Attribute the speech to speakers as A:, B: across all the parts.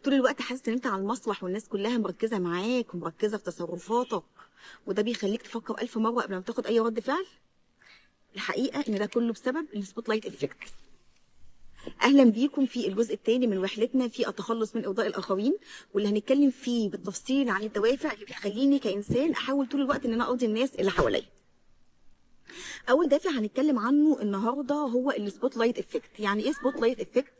A: طول الوقت حاسس ان انت على المسرح والناس كلها مركزه معاك ومركزه في تصرفاتك، وده بيخليك تفكر الف مره قبل ما تاخد اي رد فعل. الحقيقه ان ده كله بسبب السبوت لايت افكت. اهلا بيكم في الجزء الثاني من رحلتنا في التخلص من ارضاء الاخرين، واللي هنتكلم فيه بالتفصيل عن الدوافع اللي بتخليني كانسان احاول طول الوقت ان انا ارضي الناس اللي حواليا. اول دافع هنتكلم عنه النهارده هو السبوت لايت افكت. يعني ايه سبوت لايت افكت؟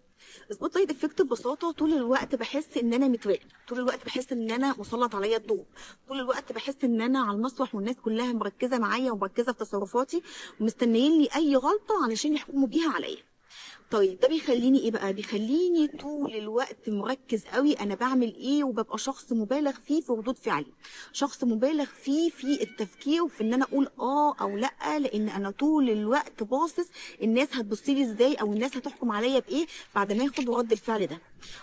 A: سبوت لايت افكت ببساطه طول الوقت بحس ان انا متراقب، طول الوقت بحس ان انا مسلط عليا الضوء، طول الوقت بحس ان انا على المسرح والناس كلها مركزه معايا ومركزه في تصرفاتي ومستنيين لي اي غلطه علشان يحكموا بيها عليا. طيب ده بيخليني ايه بقى؟ بيخليني طول الوقت مركز قوي انا بعمل ايه، وببقى شخص مبالغ فيه في ردود فعلي، شخص مبالغ فيه في التفكير وفي ان انا اقول اه او لا، لان انا طول الوقت باصص الناس هتبص لي ازاي او الناس هتحكم عليا بايه بعد ما ياخد رد الفعل ده.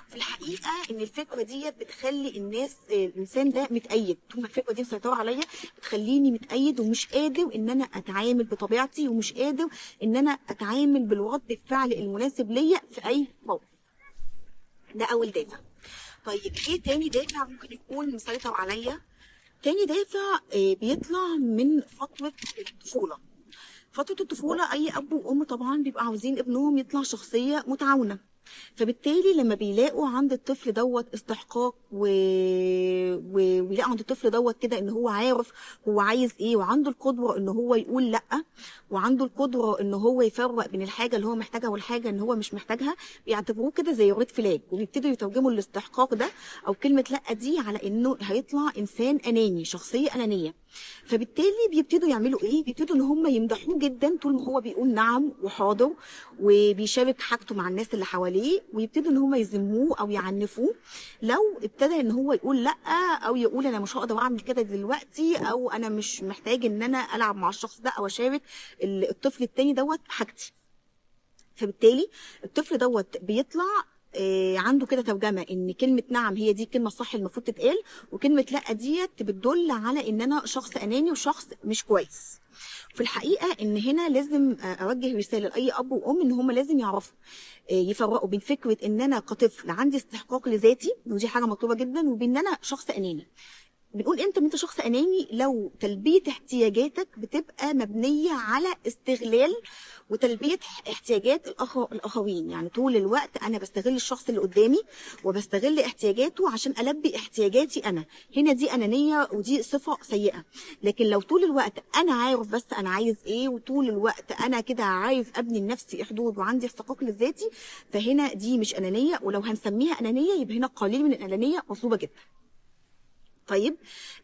A: في الحقيقه ان الفكره ديت بتخلي الناس الانسان ده متأيد. طول ما الفكره دي مسيطره عليا بتخليني متأيد ومش قادر ان انا اتعامل بطبيعتي، ومش قادر ان انا اتعامل بالرد الفعل المناسب ليا في اي موقف. ده اول دافع. طيب ايه تاني دافع ممكن يكون مسيطر عليا؟ تاني دافع بيطلع من فترة الطفولة. فترة الطفولة أي أب وأم طبعا بيبقى عاوزين ابنهم يطلع شخصية متعاونة، فبالتالي لما بيلاقوا عند الطفل دوت استحقاق ويلاقوا عند الطفل دوت كده ان هو عارف هو عايز ايه، وعنده القدره ان هو يقول لا، وعنده القدره ان هو يفرق بين الحاجه اللي هو محتاجها والحاجه اللي هو مش محتاجها، بيعتبروه كده زي ريد فلاج، وبيبتدوا يترجموا الاستحقاق ده او كلمه لا دي على انه هيطلع انسان اناني، شخصيه انانيه. فبالتالي بيبتدوا يعملوا ايه؟ بيبتدوا ان هم يمدحوه جدا طول ما هو بيقول نعم وحاضر وبيشارك حاجته مع الناس اللي حواليه، ويبتدوا ان هم يذموه او يعنفوه لو ابتدى ان هو يقول لا، او يقول انا مش هقدر اعمل كده دلوقتي، او انا مش محتاج ان انا العب مع الشخص ده او اشارك الطفل التاني دوت حاجتي. فبالتالي الطفل دوت بيطلع عنده كده ترجمه ان كلمه نعم هي دي الكلمه الصح المفروض تتقال، وكلمه لا ديت بتدل على ان انا شخص اناني وشخص مش كويس. في الحقيقه ان هنا لازم اوجه رساله لاي اب وام ان هم لازم يعرفوا يفرقوا بين فكره ان انا كطفل عندي استحقاق لذاتي ودي حاجه مطلوبه جدا، وبين ان انا شخص اناني. بنقول امتى ان انت شخص اناني؟ لو تلبيه احتياجاتك بتبقى مبنيه على استغلال وتلبيه احتياجات الاخرين. يعني طول الوقت انا بستغل الشخص اللي قدامي وبستغل احتياجاته عشان البي احتياجاتي انا. هنا دي انانيه ودي صفه سيئه. لكن لو طول الوقت انا عارف بس انا عايز ايه، وطول الوقت انا كده عارف ابني لنفسي حدود وعندي استحقاق لذاتي، فهنا دي مش انانيه. ولو هنسميها انانيه يبقى هنا قليل من الانانيه مطلوبه جدا. طيب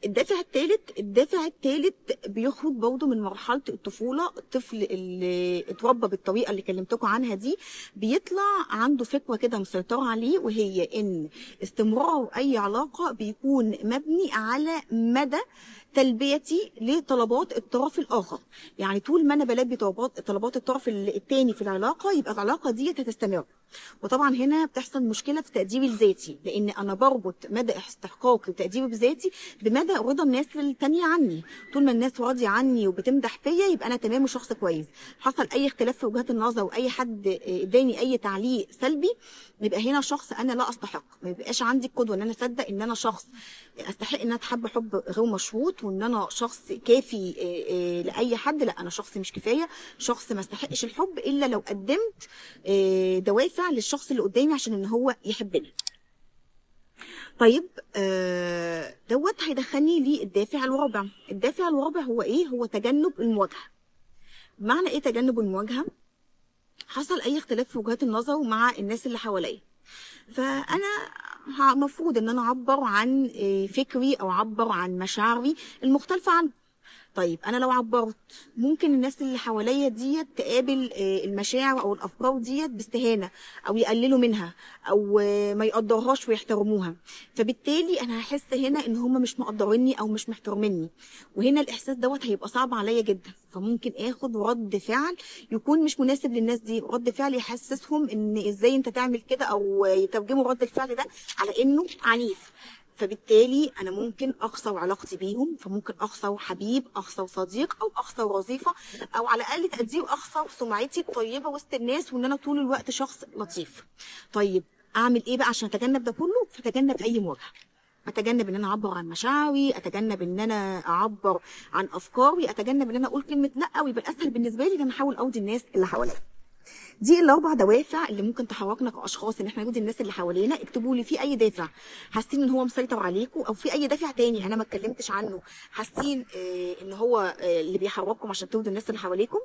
A: الدافع الثالث بيخرج برضه من مرحله الطفوله. الطفل اللي اتربى بالطريقه اللي كلمتكم عنها دي بيطلع عنده فكره كده مسيطره عليه، وهي ان استمرار اي علاقه بيكون مبني على مدى تلبيتي لطلبات الطرف الاخر. يعني طول ما انا بلبي طلبات الطرف الثاني في العلاقه يبقى العلاقه دي هتستمر. وطبعا هنا بتحصل مشكله في تقديري الذاتي، لان انا بربط مدى استحقاقي وتقديري بذاتي بمدى رضا الناس التانية عني. طول ما الناس راضيه عني وبتمدح فيا يبقى انا تمام وشخص كويس. حصل اي اختلاف في وجهات النظر واي حد اداني اي تعليق سلبي، يبقى هنا شخص انا لا استحق. ما يبقاش عندي قدوه ان انا اصدق ان انا شخص استحق ان انا اتحب حب غير مشروط، وان انا شخص كافي لاي حد. لا، انا شخص مش كفايه، شخص ما استحقش الحب الا لو قدمت دوافع للشخص اللي قدامي عشان ان هو يحبني. طيب دوت هيدخلني للدافع الرابع. الدافع الرابع هو ايه؟ هو تجنب المواجهه. معنى ايه تجنب المواجهه؟ حصل اي اختلاف في وجهات النظر مع الناس اللي حواليا، فانا المفروض ان انا اعبر عن فكري او اعبر عن مشاعري المختلفه عنه. طيب انا لو عبرت ممكن الناس اللي حواليا ديت تقابل المشاعر او الافكار ديت باستهانه، او يقللوا منها، او ما يقدرهاش ويحترموها. فبالتالي انا هحس هنا ان هم مش مقدريني او مش محترميني، وهنا الاحساس دوت هيبقى صعب عليا جدا. فممكن اخد رد فعل يكون مش مناسب للناس دي، رد فعل يحسسهم ان ازاي انت تعمل كده، او يترجموا رد الفعل ده على انه عنيف. فبالتالي انا ممكن اخسر علاقتي بيهم، فممكن اخسر حبيب، اخسر صديق، او اخسر وظيفه، او على الاقل تقدير اخسر سمعتي الطيبه وسط الناس وان انا طول الوقت شخص لطيف. طيب اعمل ايه بقى عشان اتجنب ده كله؟ فتجنب اي مواجهه، اتجنب ان انا اعبر عن مشاعري، اتجنب ان انا اعبر عن افكاري، اتجنب ان انا اقول كلمه لا، ويبقى الاسهل بالنسبه لي ان انا احاول ارضي الناس اللي حواليا. دي الاربع دوافع اللي ممكن تحركنا كاشخاص ان احنا نرضي الناس اللي حوالينا. اكتبوا لي في اي دافع حاسين ان هو مسيطر عليكم، او في اي دافع تاني انا ما اتكلمتش عنه حاسين ان هو اللي بيحرككم عشان ترضوا الناس اللي حواليكم.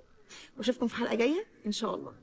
A: واشوفكم في حلقه جايه ان شاء الله.